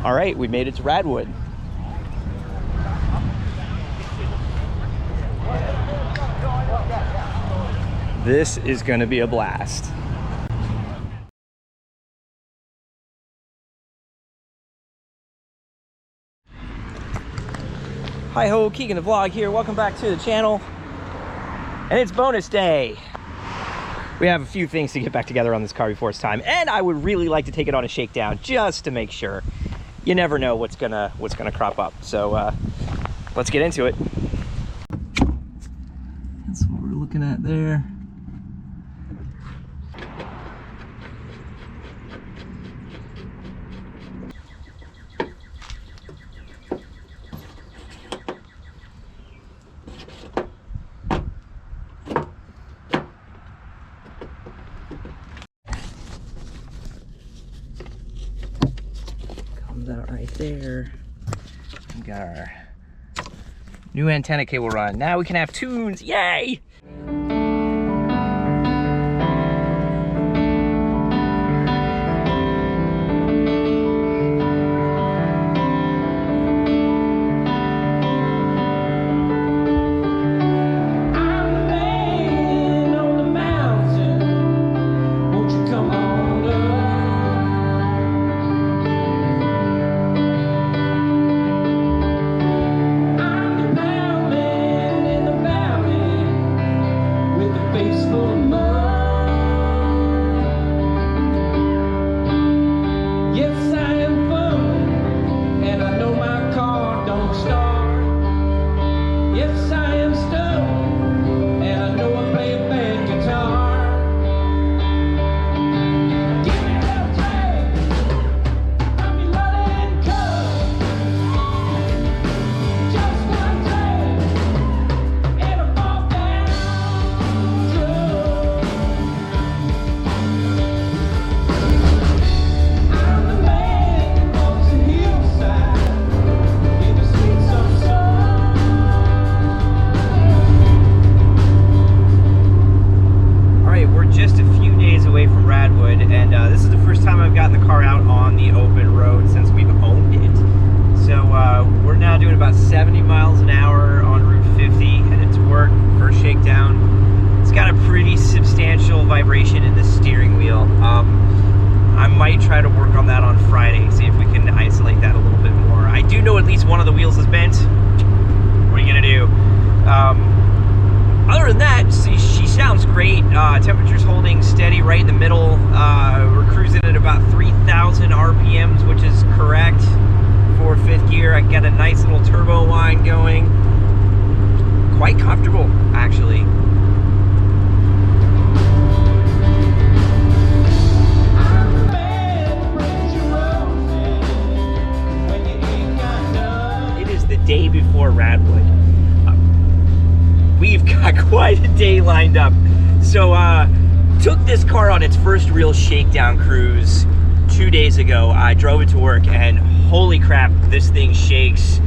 All right, we made it to RADWOOD. This is gonna be a blast. Hi ho, Keegan the Vlog here. Welcome back to the channel. And it's bonus day. We have a few things to get back together on this car before it's time, and I would really like to take it on a shakedown just to make sure. You never know what's gonna crop up. So let's get into it. That's what we're looking at there. Out right there. We got our new antenna cable run. Now we can have tunes. Yay! About 70 miles an hour on Route 50, headed to work, first shakedown. It's got a pretty substantial vibration in the steering wheel. I might try to work on that on Friday, see if we can isolate that a little bit more. I do know at least one of the wheels is bent. What are you gonna do? Other than that, she sounds great. Temperature's holding steady right in the middle. We're cruising at about 3,000 RPMs, which is correct. For fifth gear, I got a nice little turbo whine going. Quite comfortable, actually. It is the day before RADWOOD. We've got quite a day lined up. So, took this car on its first real shakedown cruise 2 days ago. I drove it to work, and holy crap, this thing shakes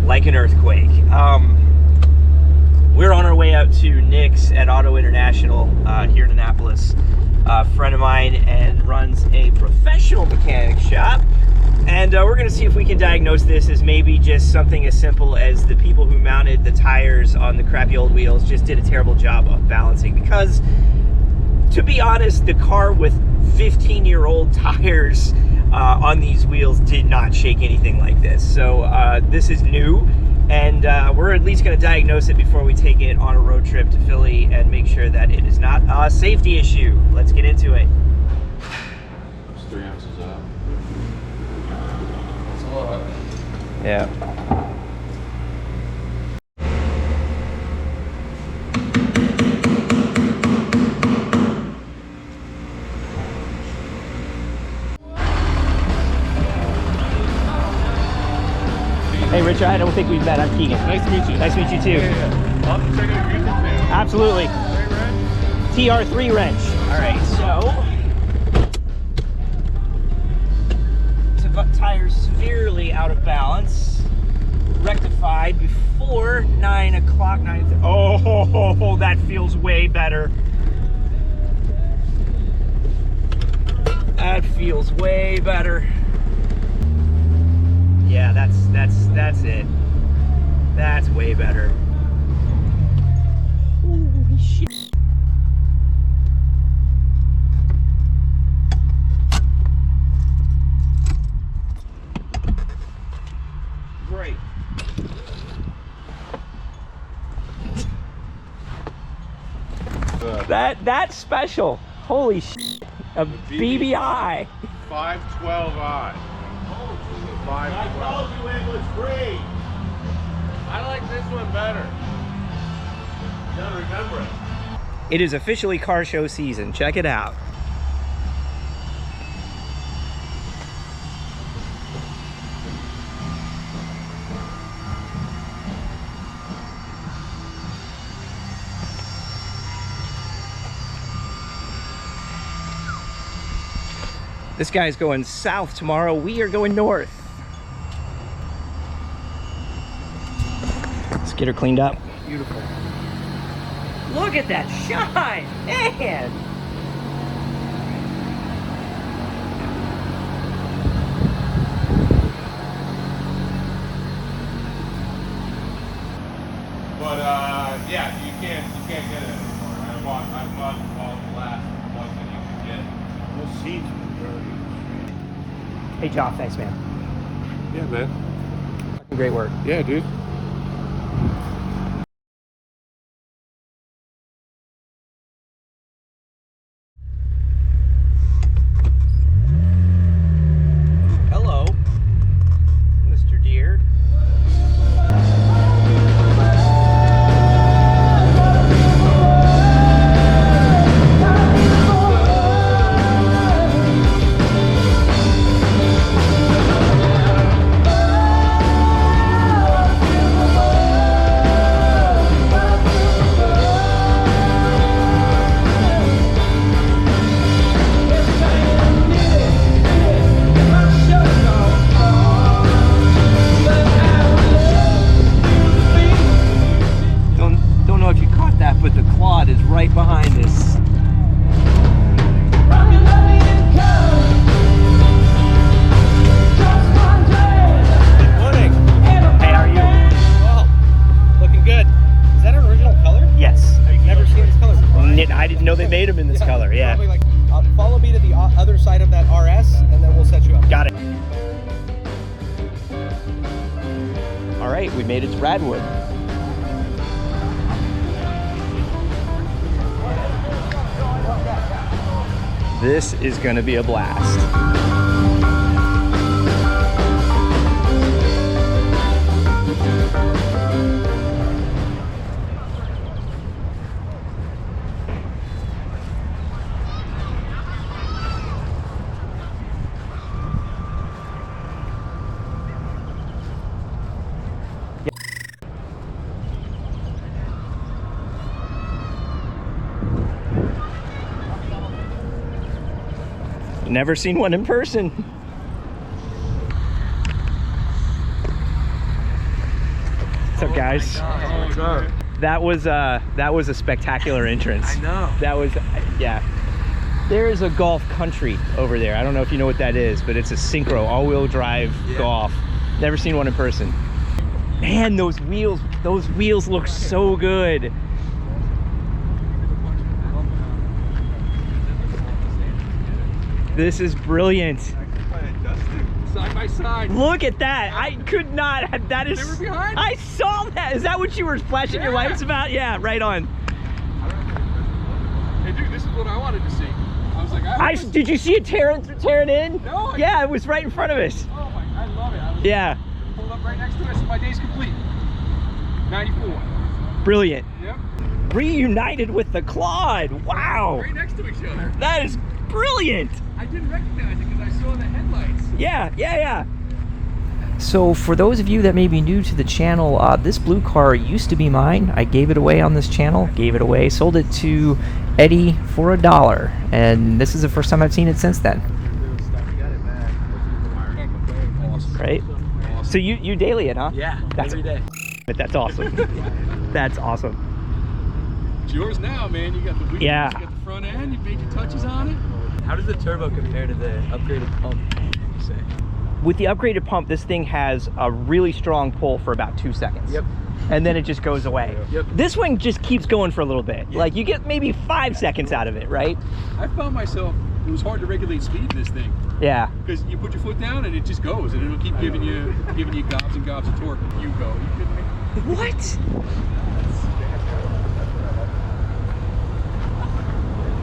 like an earthquake. We're on our way out to Nick's at Auto International here in Annapolis. A friend of mine and runs a professional mechanic shop, and we're gonna see if we can diagnose this as maybe just something as simple as the people who mounted the tires on the crappy old wheels just did a terrible job of balancing. Because to be honest, the car with 15-year-old tires on these wheels did not shake anything like this. So this is new, and we're at least going to diagnose it before we take it on a road trip to Philly and make sure that it is not a safety issue. Let's get into it. It's 3 ounces out. That's a lot. Yeah. Hey Richard, I don't think we've met. I'm Keegan. Nice to meet you. Nice to meet you too. Yeah. I'll have to check out your YouTube channel. Absolutely. TR3Wrench. All right, so tires severely out of balance. Rectified before 9 o'clock. Oh, that feels way better. That feels way better. Yeah, that's it. That's way better. Holy shit. Great. That's special. Holy shit. A BBI. 512i. 512. you it was free. I like this one better. You gotta remember it. It is officially car show season. Check it out. This guy's going south tomorrow. We are going north. Let's get her cleaned up. Beautiful. Look at that shine, man. But yeah, you can't get it anymore. I bought all the last ones that you could get. Those seats were dirty. Hey, Joff, thanks, man. Yeah, man. Great work. Yeah, dude. Hello, Mr. Deer. Don't know if you caught that, but the Claude is right behind us. Morning. Hey, how are you? Well, looking good. Is that an original color? Yes. I've never seen this color before. I didn't know they made them in this color. Yeah. Probably like, follow me to the other side of that RS, and then we'll set you up. Got it. All right, we made it to RADWOOD. This is going to be a blast. Never seen one in person. What's up, guys? That was a spectacular entrance. I know. That was, yeah. There is a golf country over there. I don't know if you know what that is, but it's a synchro, all-wheel drive golf. Never seen one in person. Man, those wheels look so good. This is brilliant. Side by side. Look at that. I could not. That is. They were behind I saw that. Is that what you were flashing your lights about? Yeah, right on. Hey, dude, this is what I wanted to see. I was like, Did you see it tearing in? No. Yeah, it was right in front of us. Oh my, I love it. Yeah. Pulled up right next to us. My day's complete. 94. Brilliant. Yep. Reunited with the Claude. Wow. Right next to each other. That is brilliant. I didn't recognize it because I saw the headlights. Yeah. So for those of you that may be new to the channel, this blue car used to be mine. I gave it away on this channel, sold it to Eddie for $1, and this is the first time I've seen it since then. Awesome. Right? Awesome. So you daily it, huh? Yeah, That's every day. But that's awesome. That's awesome. It's yours now, man. You got the wheels, Yeah. you got the front end, you made your touches on it. How does the turbo compare to the upgraded pump, you say? With the upgraded pump, this thing has a really strong pull for about 2 seconds. Yep. And then it just goes away. Yep. This one just keeps going for a little bit. Yeah. Like you get maybe 5 seconds out of it, right? I found myself, it was hard to regulate speed in this thing. Yeah. Because you put your foot down and it just goes, and it'll keep giving you gobs and gobs of torque. You go. You kidding me? What?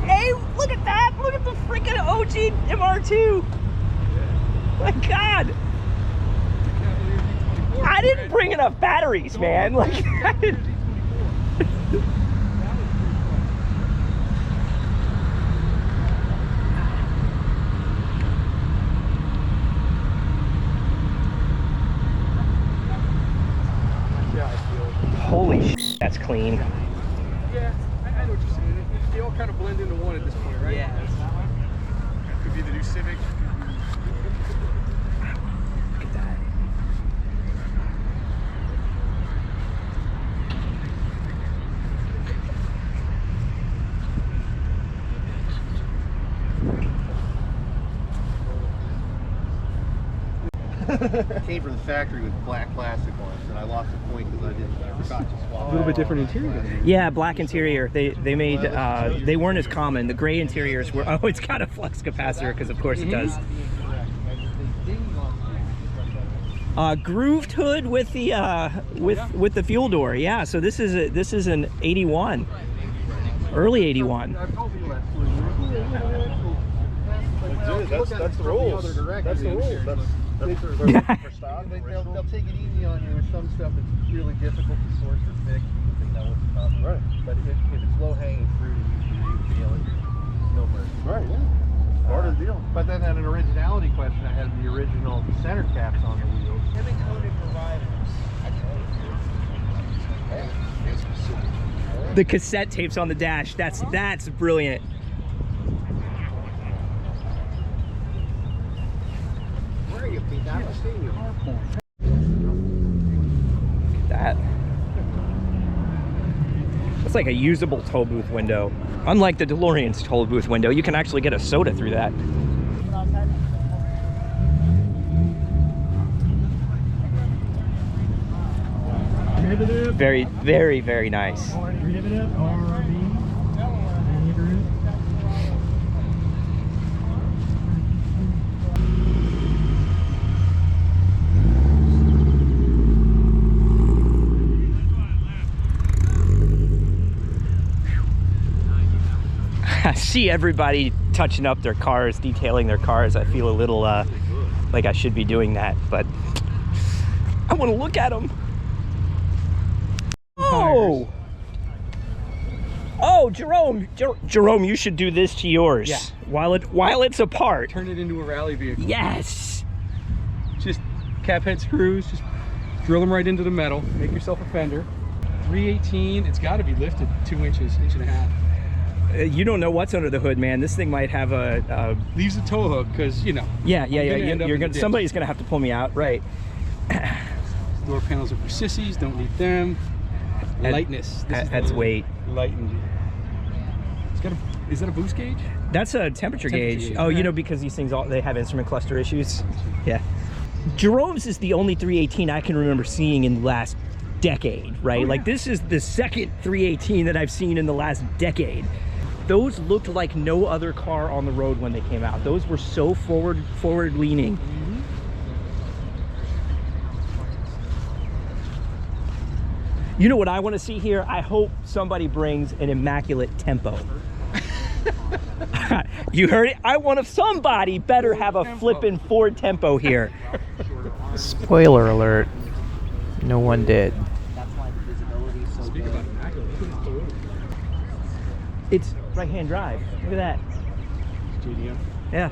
Hey, look at that! Look at the freaking OG MR2! My God! I didn't bring enough batteries, man. Like, I didn't... Holy shit, that's clean. Yeah, I know what you're saying. They all kind of blend into one at this point, right? Yeah. Could be the new Civic. Look at that. Came from the factory with black plastic ones, and I lost a point because I forgot to swap. A little bit different interior. Yeah, black interior. They made they weren't as common. The gray interiors were. Oh, it's got a flux capacitor because of course it does. Grooved hood with the with the fuel door. Yeah, so this is an 81, early 81. That's the rules. That's the rules. They'll take it easy on you. There's some stuff that's really difficult to source or fix. Right. But if it's low hanging fruit, you feel it. No mercy. Right. Yeah. Part of the deal. But then on an originality question, I had the original center caps on the wheels. The cassette tapes on the dash. That's brilliant. That. It's like a usable toll booth window. Unlike the DeLorean's toll booth window, you can actually get a soda through that. Very, very, very nice. I see everybody touching up their cars, detailing their cars. I feel a little like I should be doing that, but I want to look at them. Oh, oh, Jerome, you should do this to yours. Yeah. While it's apart. Turn it into a rally vehicle. Yes. Just cap head screws. Just drill them right into the metal. Make yourself a fender. 318. It's got to be lifted 2 inches, inch and a half. You don't know what's under the hood, man. This thing might have a leaves a tow hook because you know. Yeah. Somebody's gonna have to pull me out, right? Door panels are for sissies. Don't need them. Lightness. That's weight. Lightened. It's got a. Is that a boost gauge? That's a temperature gauge. Oh, right. you know, because these things they have instrument cluster issues. Yeah. Jerome's is the only 318 I can remember seeing in the last decade, right? Oh, yeah. Like this is the second 318 that I've seen in the last decade. Those looked like no other car on the road when they came out. Those were so forward leaning. Mm-hmm. You know what I want to see here? I hope somebody brings an immaculate tempo. You heard it? I want somebody better have a flippin' Ford Tempo here. Spoiler alert, no one did. That's why the visibility is so Speak good. about immaculate. It's right-hand drive. Look at that. JDM. Yeah.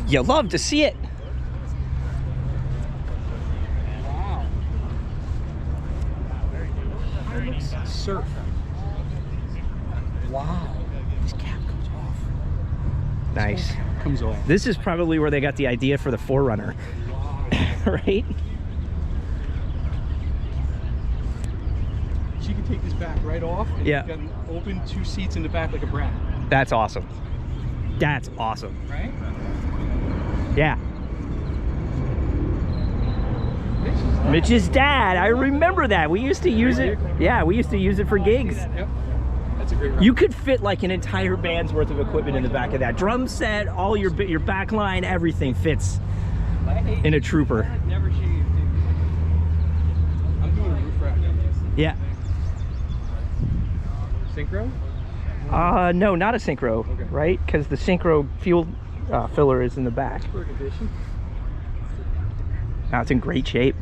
You love to see it. Wow. That looks surf. Wow. This cap comes off. Nice. Comes off. This is probably where they got the idea for the 4Runner. Right? back right off. And Yeah. You've got an open 2 seats in the back like a brat. That's awesome. That's awesome. Right? Yeah. Mitch's dad. I remember that. We used to use it. Yeah, we used to use it for gigs. Yep. That's a great ride. You could fit like an entire band's worth of equipment in the back of that. Drum set, all your back line, everything fits in a Trooper. Never shaved, dude. I'm doing a roof rack. Yeah. Synchro? No, not a Synchro, Okay. right? Because the Synchro fuel filler is in the back. For condition. Now it's in great shape.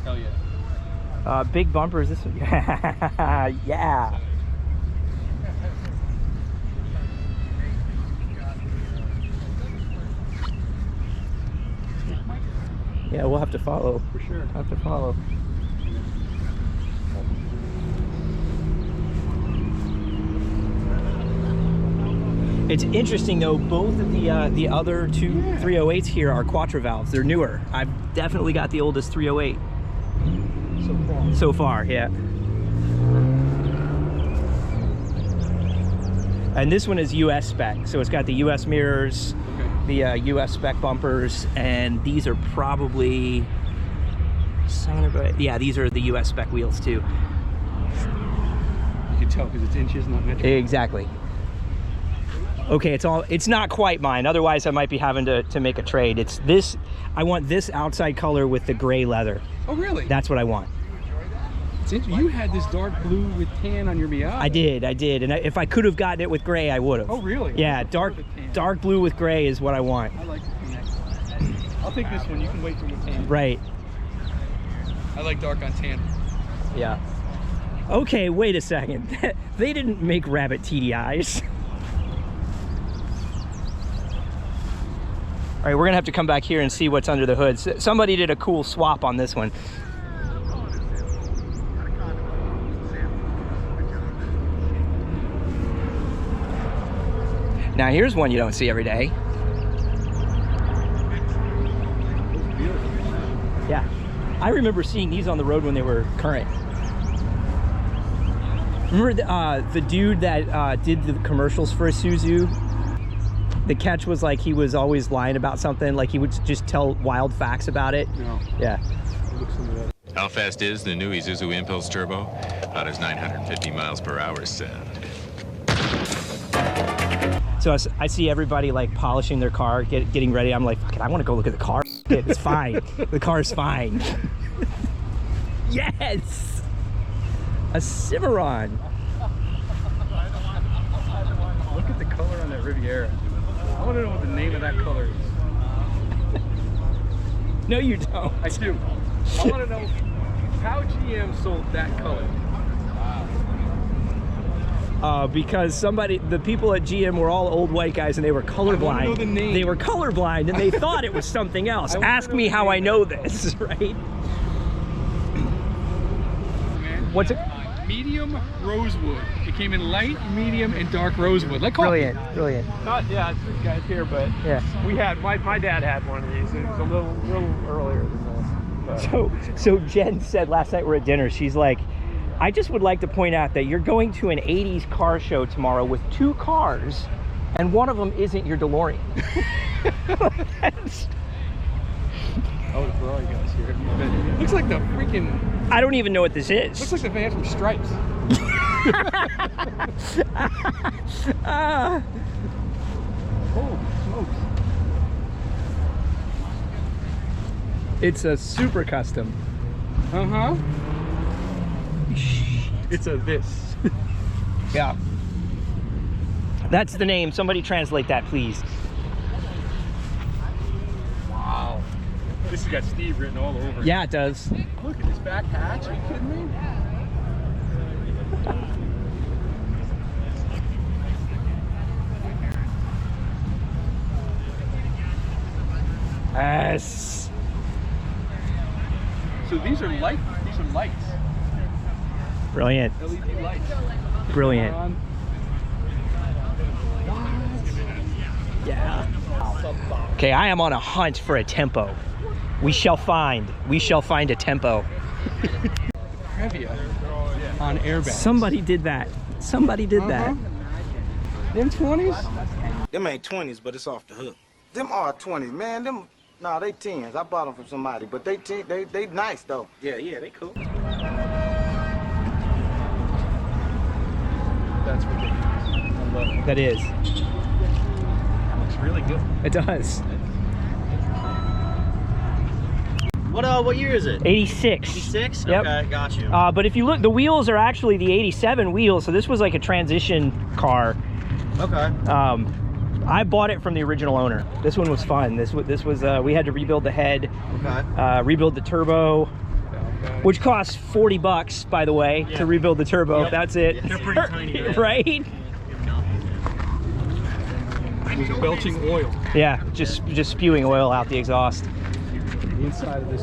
Hell yeah. Big bumpers. This one. Yeah. Yeah, we'll have to follow. For sure. Have to follow. It's interesting though, both of the other two 308s here are quattro valves. They're newer. I've definitely got the oldest 308 So far. so far, yeah. And this one is US spec, so it's got the US mirrors, Okay. the US spec bumpers, and these are probably yeah, these are the US spec wheels too. You can tell because it's inches, not metric. Exactly. Okay, it's not quite mine. Otherwise, I might be having to make a trade. It's this. I want this outside color with the gray leather. Oh, really? That's what I want. It's you had this dark blue with tan on your Miata. I did. And if I could have gotten it with gray, I would have. Oh, really? Yeah, dark blue with gray is what I want. I like the tan. I'll take this one. You can wait till the tan. Right. I like dark on tan. Yeah. Okay, wait a second. They didn't make rabbit TDIs. All right, we're gonna have to come back here and see what's under the hood. Somebody did a cool swap on this one. Now here's one you don't see every day. Yeah, I remember seeing these on the road when they were current. Remember the dude that did the commercials for Isuzu? The catch was like he was always lying about something, like he would just tell wild facts about it. No. Yeah. How fast is the new Isuzu Impulse Turbo? How does 950 miles per hour sound? So I see everybody like polishing their car, getting ready. I'm like, fuck it, I want to go look at the car. It's fine. The car's fine. Yes! A Cimarron. Look at the color on that Riviera. I want to know what the name of that color is. No, you don't. I do. I want to know how GM sold that color. Because the people at GM were all old white guys and they were colorblind. know the name. They were colorblind and they thought it was something else. Ask me how I know this, right? What's it? Medium rosewood. It came in light, medium, and dark rosewood. Like coffee. Brilliant. Yeah, it's this guy's here, but Yeah. we had my dad had one of these. It was a little earlier than this. But So Jen said last night we're at dinner, she's like, I just would like to point out that you're going to an 80s car show tomorrow with 2 cars and one of them isn't your DeLorean. Oh, the Ferrari guys here. Looks like the freaking. I don't even know what this is. Looks like the van from Stripes. Holy smokes. It's a super custom. Uh-huh. It's a this. Yeah. That's the name. Somebody translate that, please. Wow. This has got Steve written all over it. Yeah, it does. Look at this back hatch. Are you kidding me? Yes. So these are lights. Brilliant. LED lights. Brilliant. On. Yeah. Okay, I am on a hunt for a tempo. We shall find a tempo. Previa on airbags. Somebody did that. Somebody did that. Them 20s? Them ain't 20s, but it's off the hook. Them are 20s, man. Them, nah, they 10s. I bought them from somebody, but they nice though. Yeah, they cool. That's ridiculous. I love it. That is. That looks really good. It does. What year is it? 86. 86? Yep. Okay, got you. But if you look, the wheels are actually the 87 wheels, so this was like a transition car. Okay. I bought it from the original owner. This one was fun. This was we had to rebuild the head, Okay. rebuild the turbo, which costs $40, by the way, to rebuild the turbo. Yep. That's it. They're pretty tiny, right? It was belching oil. Yeah, just spewing oil out the exhaust. The inside of this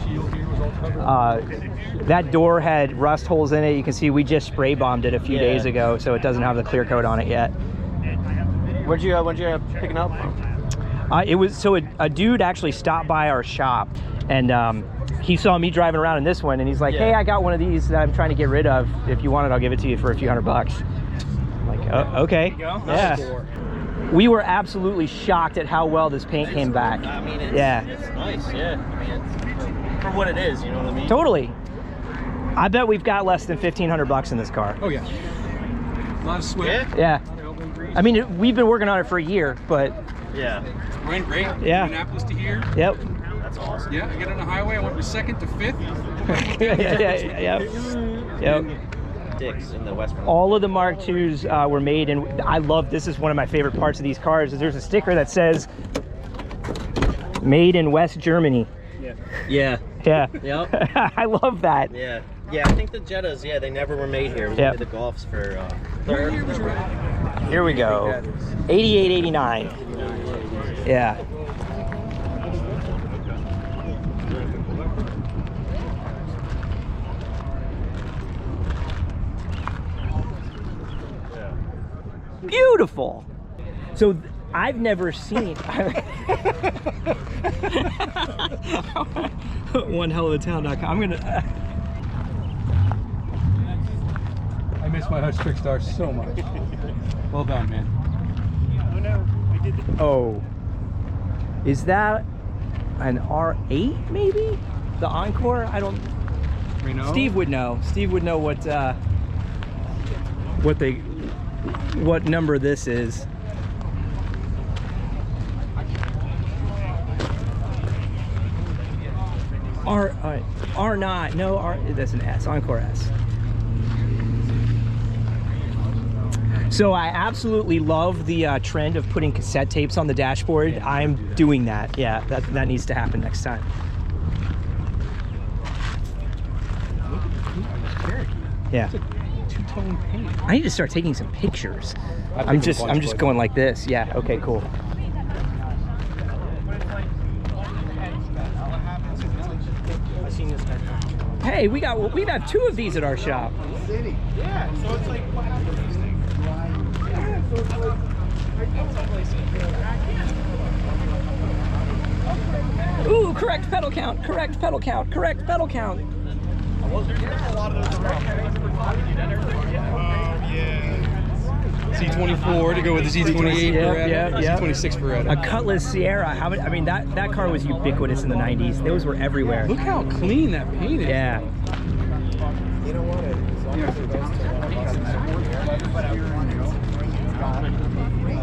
shield here was all covered. That door had rust holes in it. You can see we just spray bombed it a few days ago, so it doesn't have the clear coat on it yet. Where'd you pick it up from? It was so a dude actually stopped by our shop, and he saw me driving around in this one, and he's like, "Hey, I got one of these that I'm trying to get rid of. If you want it, I'll give it to you for a few $100." I'm like, "Oh, okay." Yeah. We were absolutely shocked at how well this paint came back. I mean, it's nice, yeah. I mean, it's for what it is, you know what I mean? Totally. I bet we've got less than $1,500 in this car. Oh yeah. A lot of sweat. Yeah. A lot of elbow grease. I mean, we've been working on it for a year, but Yeah. Ran great. Yeah. Minneapolis to here. yep. That's awesome. Yeah, I get on the highway. I went from 2nd to 5th. Yep. Dicks in the Western. All of the Mark IIs were made, and I love, this is one of my favorite parts of these cars, is there's a sticker that says made in West Germany. Yeah. Yeah. Yep. I love that. Yeah. Yeah, I think the Jettas, they never were made here. It was Yep. only the Golfs for What year was your Here we go. 88, 89. Yeah. Beautiful. So I've never seen one hell of a town.com. I'm gonna I miss my Hutch Trickstar so much. Well done, man. oh, is that an R8 maybe? The Encore? I don't. Reno? Steve would know. Steve would know what number this is. R not, no, R, that's an S, Encore S. So I absolutely love the trend of putting cassette tapes on the dashboard. I'm doing that. Yeah, that needs to happen next time. Yeah. Two-tone paint. I need to start taking some pictures. I've I'm taken a bunch, just but- going like this. Yeah. Okay. Cool. Hey, we got two of these at our shop. Yeah, so it's like Ooh, correct pedal count. Correct pedal count. Correct pedal count. Z24 to go with the Z28 Yep, Beretta. yep, or yep. Z26 A Beretta. Cutlass Sierra. I mean, that car was ubiquitous in the 90s. Those were everywhere. Look how clean that paint is. Yeah.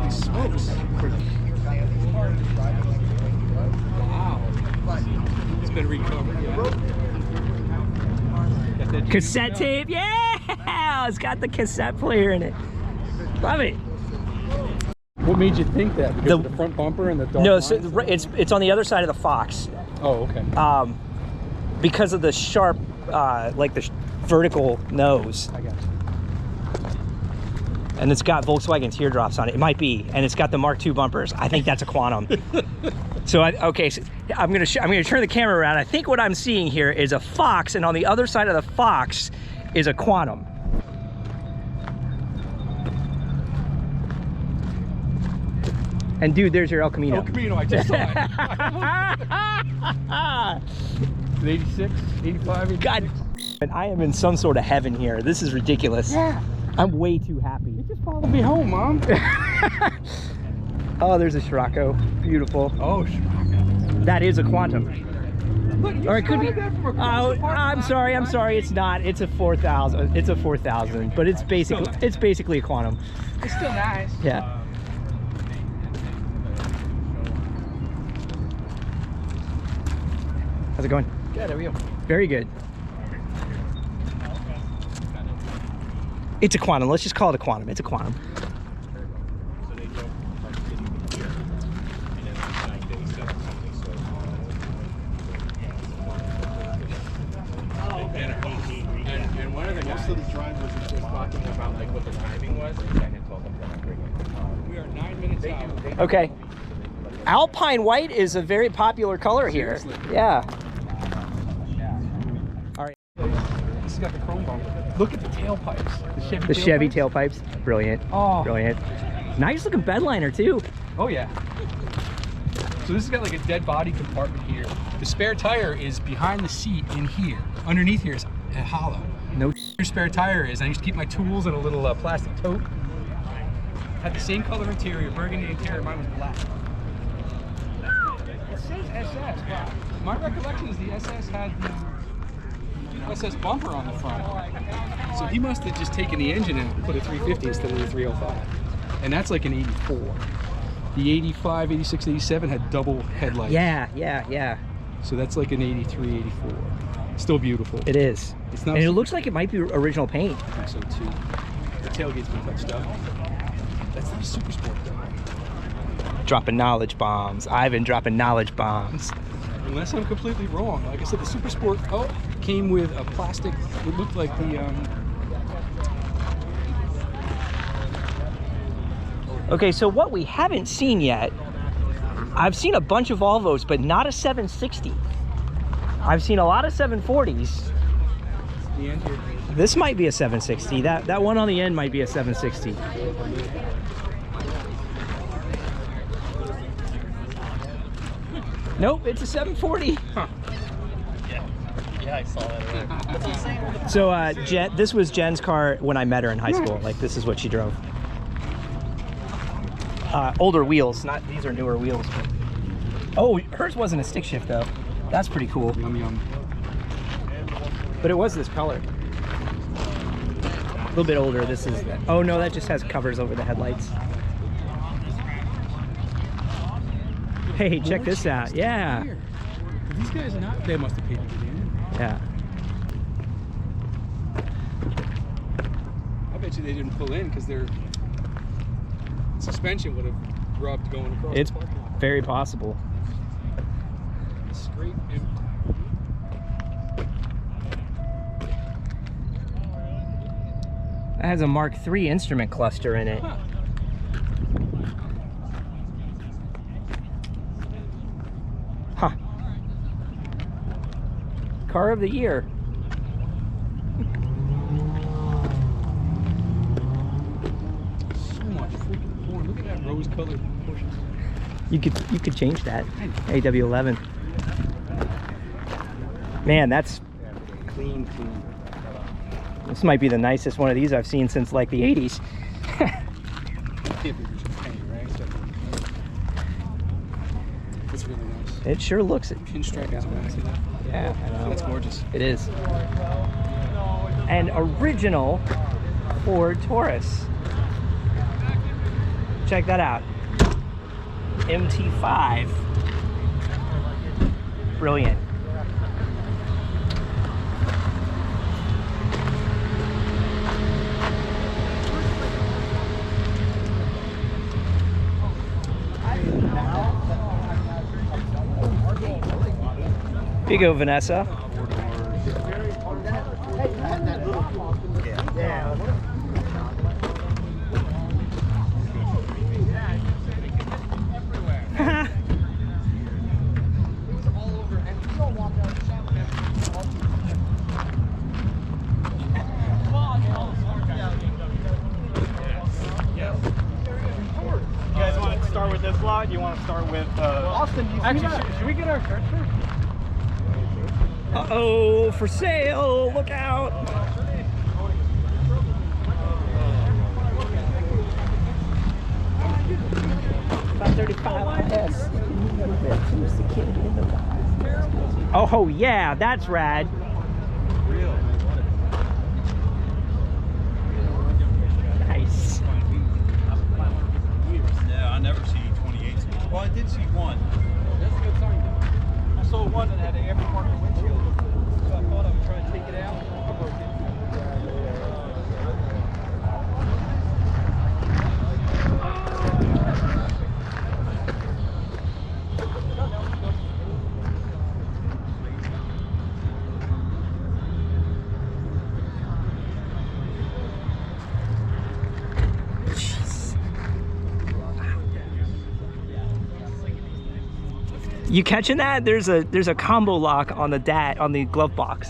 Smokes. Wow. It's been recovered. Got that Cassette tape. Yeah. It's got the cassette player in it. Love it. What made you think that? Because of the front bumper and the dark No, so lines? it's on the other side of the Fox. Oh, okay. Because of the sharp, like the vertical nose. I got you. And it's got Volkswagen teardrops on it. It might be, and it's got the Mark II bumpers. I think that's a Quantum. So I'm gonna turn the camera around. I think what I'm seeing here is a Fox, and on the other side of the Fox is a Quantum. And dude, there's your El Camino. El Camino, I just saw it. 86, 85, 86. God, and I am in some sort of heaven here. This is ridiculous. Yeah. I'm way too happy. You just followed me home, Mom. Oh, there's a Scirocco. Beautiful. Oh, Scirocco. That is a Quantum. Look, you Or it could be. that from across Oh, the parking I'm lot. sorry. I'm sorry. It's not. It's a 4000. It's a 4000, but it's basically Still nice. it's basically a Quantum. It's still nice. Yeah. How's it going? Good, how are you? Very good. It's a Quantum. Let's just call it a Quantum. It's a Quantum. And one of the most of the drivers was just talking about like what the timing was. We are 9 minutes out. Okay. Alpine white is a very popular color here. Seriously? Yeah. All right. This has got the chrome bumper. Look at the tailpipes. The Chevy tailpipes. Brilliant. Oh. Brilliant. Nice looking bed liner too. Oh yeah. So this has got like a dead body compartment here. The spare tire is behind the seat in here. Underneath here is hollow. No. Your spare tire is. I used to keep my tools in a little plastic tote. Had the same color interior, burgundy interior. Mine was black. It says SS. Wow. My recollection is the SS had the SS bumper on the front. So he must have just taken the engine out and put a 350 instead of the 305. And that's like an 84. The 85, 86, 87 had double headlights. Yeah. So that's like an 83, 84. Still beautiful. It is. It's not. And it looks like it might be original paint. I think so too. The tailgate's been touched up. That's not a super sport though. Dropping knowledge bombs. Ivan dropping knowledge bombs. Unless I'm completely wrong. Like I said, the super sport came with a plastic. It looked like the. Okay, so what we haven't seen yet, I've seen a bunch of Volvos, but not a 760. I've seen a lot of 740s. The end here. This might be a 760. That one on the end might be a 760. Nope, it's a 740. Huh. Yeah, I saw that. So this was Jen's car when I met her in high school. Like, this is what she drove. Older wheels, not these are newer wheels. But... Oh, hers wasn't a stick shift though. That's pretty cool. Yum yum. But it was this color. A little bit older. This is. Oh no, that just has covers over the headlights. Hey, check this out. Yeah. These guys are not. They must have paid to get in. Yeah. I bet you they didn't pull in because their suspension would have rubbed going across. It's the parking lot. very possible. Straight empty. That has a Mark III instrument cluster in it. Huh. Huh. Car of the year. So much freaking porn. Look at that rose-colored Porsche. You could change that. AW11. Man, that's Clean. this might be the nicest one of these I've seen since like the 80s. Can't be just paint, right? So, it's really nice. It sure looks it. Pinstripe is back to that. Yeah, I know. That's gorgeous. It is. An original Ford Taurus. Check that out. MT5. Brilliant. Here you go, Vanessa. You guys want to start with this vlog? want to start with Austin, actually, should we get our shirts first? Uh-oh, for sale, look out. Oh yeah, that's rad. Nice. Yeah, I never see 28s. Well, I did see one. That's a good sign. I saw one that had an aftermarket windshield. So I thought I would try to take it out. You catching that? There's a combo lock on the glove box.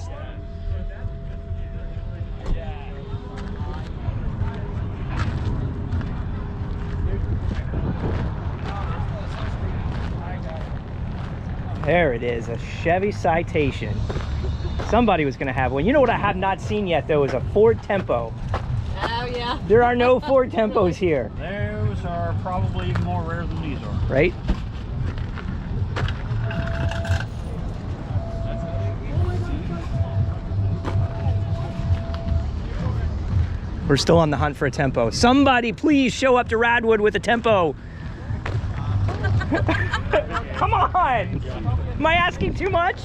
There it is, a Chevy Citation. Somebody was gonna have one. You know what I have not seen yet though is a Ford Tempo. Oh yeah. There are no Ford Tempos here. Those are probably even more rare than these are. Right? We're still on the hunt for a Tempo. Somebody please show up to Radwood with a Tempo. Come on! Am I asking too much?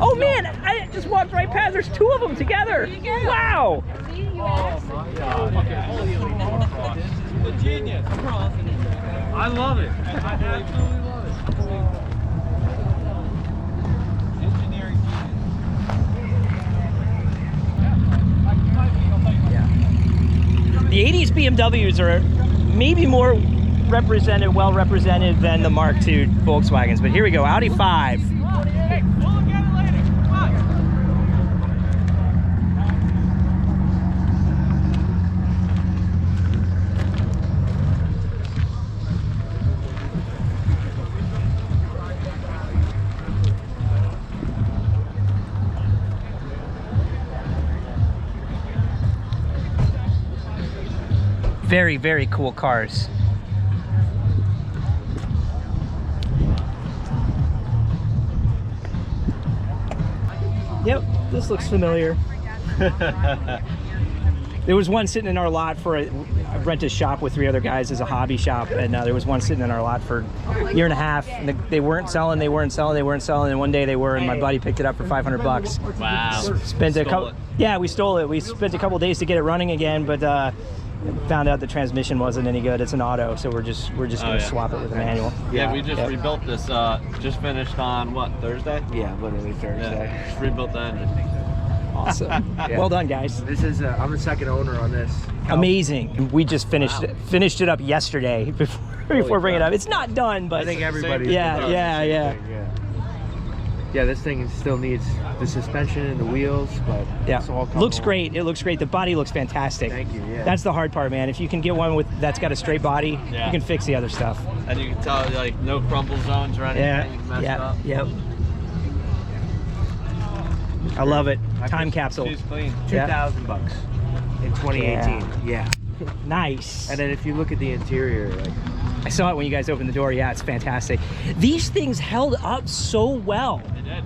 Oh man, I just walked right past. There's two of them together. Wow! Genius. I love it. I absolutely love it. Engineering genius. The 80s BMWs are maybe more well represented than the Mark II Volkswagens, but here we go, Audi 5. Very, very cool cars. Yep, this looks familiar. There was one sitting in our lot for I rent a shop with 3 other guys as a hobby shop, and there was one sitting in our lot for a year and a half. And they weren't selling, and one day they were, and my buddy picked it up for $500. Wow. Spent a couple. Yeah, we stole it. We spent a couple days to get it running again, but found out the transmission wasn't any good. It's an auto, so we're just gonna swap it with a manual. Yeah, we just rebuilt this. Just finished on what, Thursday? Yeah, literally Thursday. Yeah, just rebuilt the engine. Awesome. Yeah. Well done, guys. This is I'm the second owner on this. Amazing. We just finished it up yesterday before bringing it up. It's not done, but I think everybody. Yeah. Yeah, this thing still needs the suspension and the wheels, but it's all looks along. great. It looks great. The body looks fantastic. Thank you. Yeah. That's the hard part, man. If you can get one that's got a straight body, you can fix the other stuff. And you can tell, like, no crumple zones or anything messed up. Yep. I love it. Time capsule. She's clean. $2,000 in 2018. Yeah. Nice. And then if you look at the interior, like, I saw it when you guys opened the door. Yeah, it's fantastic. These things held up so well. They did.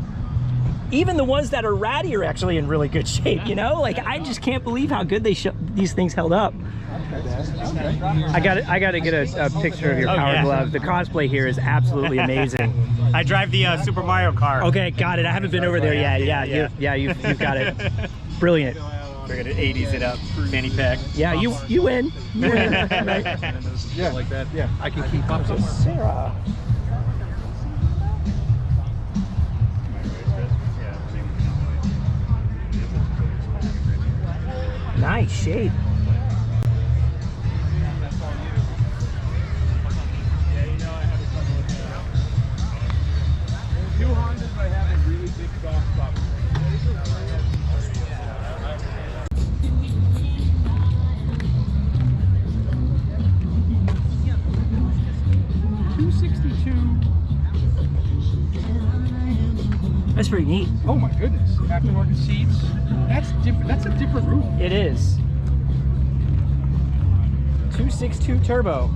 Even the ones that are ratty are actually in really good shape, you know? Like, I just can't believe how good these things held up. I got to get a picture of your Power Glove. The cosplay here is absolutely amazing. I drive the Super Mario car. Okay, got it. I haven't been over there yet. You've got it. Brilliant. We're gonna 80s it up, fanny pack. Yeah, you win. You win. yeah, like that. Yeah, I can keep up. Sarah. Nice shape. New Hondas I have a really big soft spot. That's pretty neat. Oh my goodness. Aftermarket seats. That's different. That's a different roof. It is. 2.62 turbo.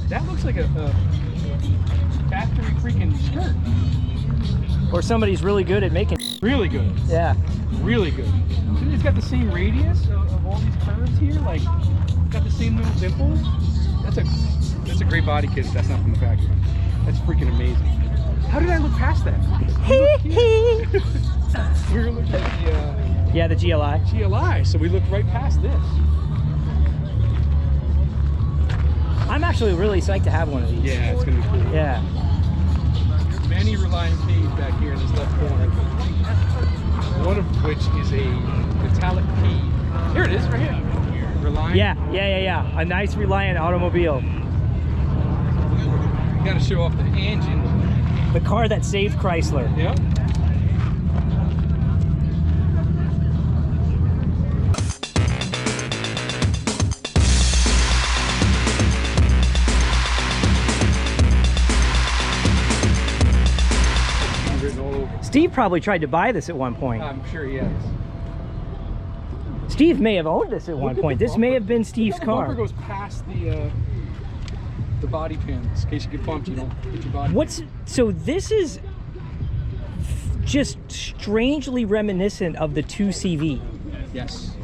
That looks like a factory freaking skirt. Or somebody's really good at making. Really good. Yeah. Really good. It's got the same radius of all these curves here. Like, it's got the same little dimples. That's a great body kit. That's not from the factory. That's freaking amazing. How did I look past that? We were looking at the GLI. GLI. So we looked right past this. I'm actually really psyched to have one of these. Yeah, it's gonna be cool. Yeah. Many Reliant Ks back here in this left corner. One of which is a metallic key. Here it is, right here. Reliant. Yeah. A nice Reliant automobile. You gotta show off the engine. The car that saved Chrysler. Yep. Steve probably tried to buy this at one point. I'm sure he has. Steve may have owned this at one point. This may have been Steve's The car. bumper goes past the body pins in case you get bumped. You don't hit your body. So this is just strangely reminiscent of the 2CV. Yes.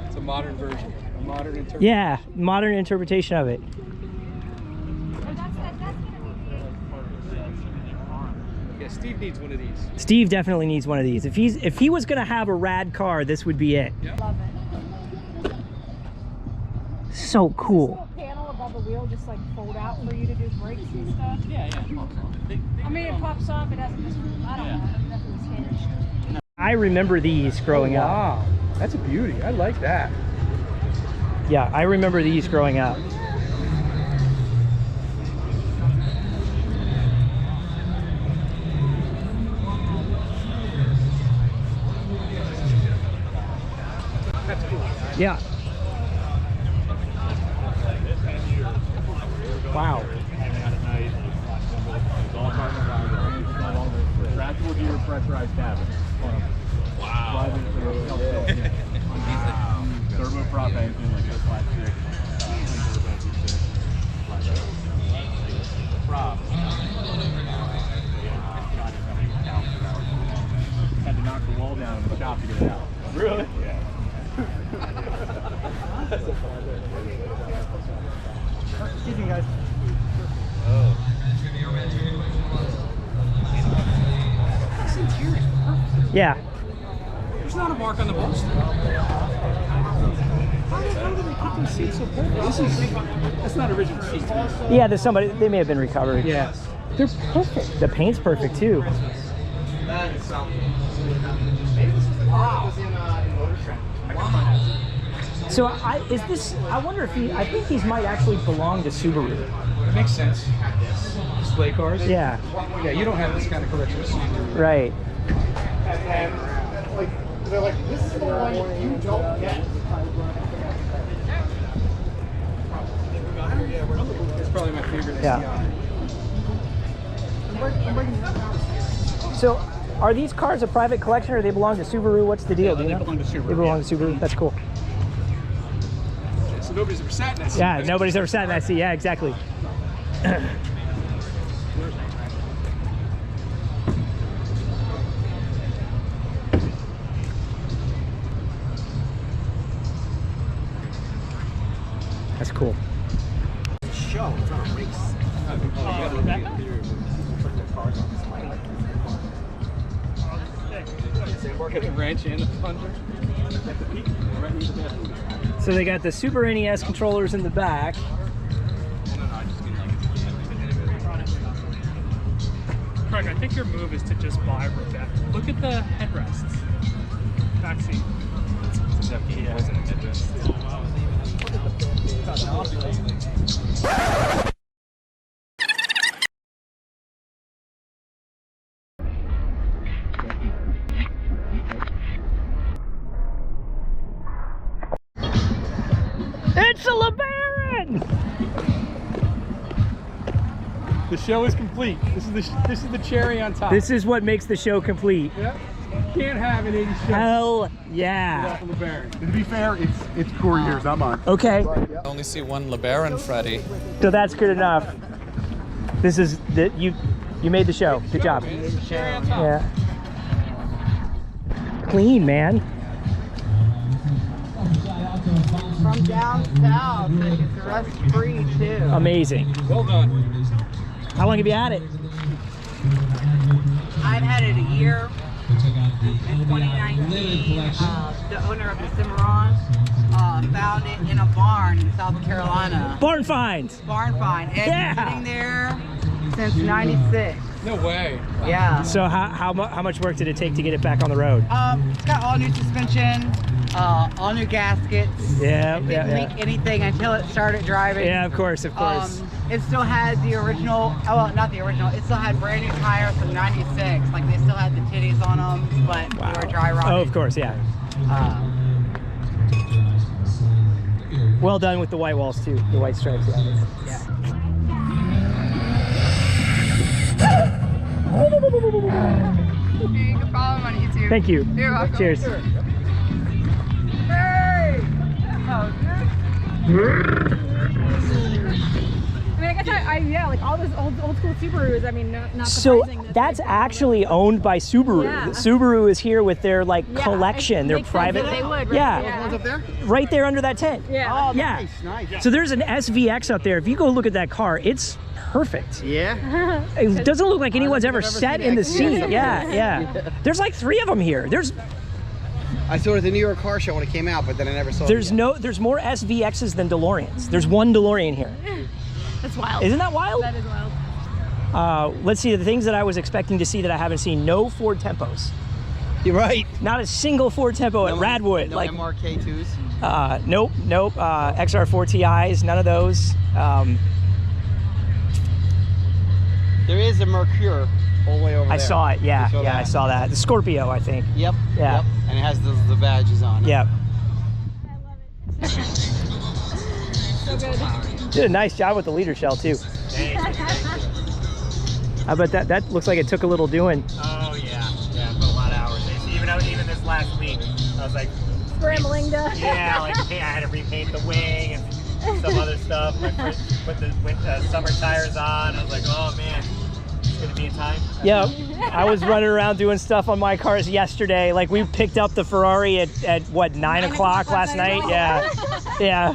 It's a modern version. A modern interpretation. Yeah, modern interpretation of it. Yeah, Steve needs one of these. Steve definitely needs one of these. If he was gonna have a rad car, this would be it. Yeah. Love it. So cool. This little panel above the wheel just like fold out for you to do brakes and stuff. Yeah. I mean, it pops off. It doesn't just. I don't know. Nothing's hinged. I remember these growing up. Wow, that's a beauty. I like that. Yeah, I remember these growing up. That's cool. Yeah. Wow. RADWOOD your pressurized cabin. Wow. Turbo prop engine, like a flat stick. Prop. Had to knock the wall down in the shop to get it out. Really? Yeah. Excuse me, guys. This interior is perfect. Yeah. There's not a mark on the bolster. How did they put these seats so perfect? That's not original seats. Yeah, there's somebody, they may have been recovered. Yeah. They're perfect. The paint's perfect too. So I wonder if I think these might actually belong to Subaru. It makes sense. Display cars? Yeah. Yeah, you don't have this kind of collection of Subaru. Right. And like, they're like, this is the one you don't get. It's probably my favorite Yeah. SDI. So are these cars a private collection or they belong to Subaru? What's the deal? Do you know? They belong to Subaru. They belong to Subaru. That's cool. So nobody's ever sat in that seat. Yeah, nobody's ever sat in that seat. Yeah, exactly. That's cool. Show, it's not a race. Got the wrench and the plunger. So they got the Super NES controllers in the back. Craig, I think your move is to just buy that. Look at the headrests. Back seat. It's a LeBaron! The show is complete. This is the cherry on top. This is what makes the show complete. Yep. Can't have an 80s show. Hell yeah. To be fair, it's core years, not mine. Okay. I only see one LeBaron Freddy. So that's good enough. This is you made the show. Good job. Yeah. Clean, man. From down south, it's rust free too. Amazing. Well done. How long have you had it? I've had it a year. In 2019, the owner of the Cimarron found it in a barn in South Carolina. Barn finds. Barn find. And Yeah. it's sitting there since '96. No way. Yeah. So how much work did it take to get it back on the road? It's got all new suspension, all new gaskets. Yeah, It didn't leak anything until it started driving. Yeah, of course, of course. It still had the original, well, not the original, it still had brand new tires from '96. Like they still had the titties on them, but they were dry rotted. Oh, of course, yeah. Well done with the white walls too, the white stripes. Yeah. You can follow him on YouTube. Thank you. You're welcome. Cheers. Hey! I mean, I guess yeah, like all those old school Subarus. I mean, not So surprising that's actually owned by Subaru. Yeah. Subaru is here with their like collection, their makes sense private. that they would, right? Yeah. Yeah. One's up there? Right there under that tent. Yeah. Oh, Yeah. nice. So there's an SVX up there. If you go look at that car, it's perfect. Yeah. It doesn't look like anyone's ever sat in the seen seat. Yeah. There's like 3 of them here. I saw it at the New York Car Show when it came out, but then I never saw it. There's more SVXs than DeLoreans. There's one DeLorean here. That's wild. Isn't that wild? That is wild. Let's see the things that I was expecting to see that I haven't seen. No Ford Tempos. You're right. Not a single Ford Tempo at Radwood. No like MRK2s. nope. XR4 TIs. None of those. There is a Mercure all the way over there. I saw it. Yeah. You saw that? I saw that. The Scorpio, I think. Yep. Yeah. Yep. And it has the badges on it. Yep. So good. Did a nice job with the leader shell too. I bet that looks like it took a little doing. Oh yeah, put a lot of hours. Even this last week, I was like Scrambling to. yeah, like I had to repaint the wing and some other stuff. Like put the summer tires on. I was like, oh man, it's gonna be a time. Yeah, I was running around doing stuff on my cars yesterday. Like we picked up the Ferrari at what 9 o'clock last night. Yeah.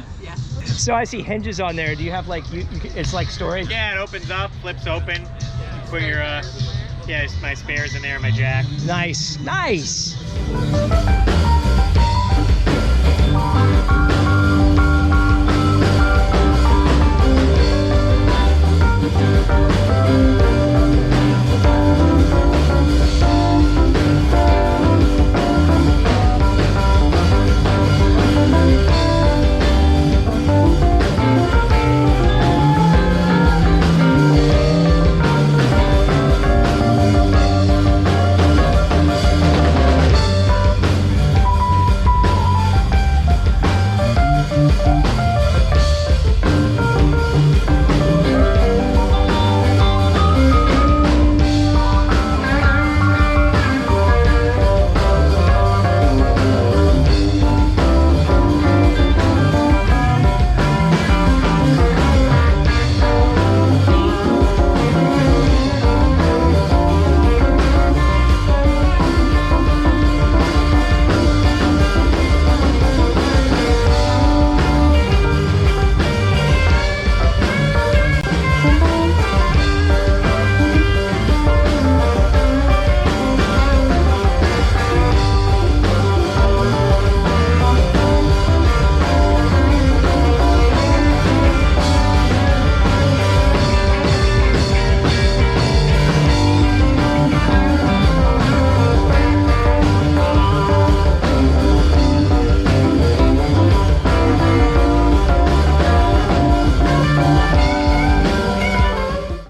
So I see hinges on there. Do you have like it's like storage? Yeah, it opens up, flips open. Put your my spares in there, my jack. Nice.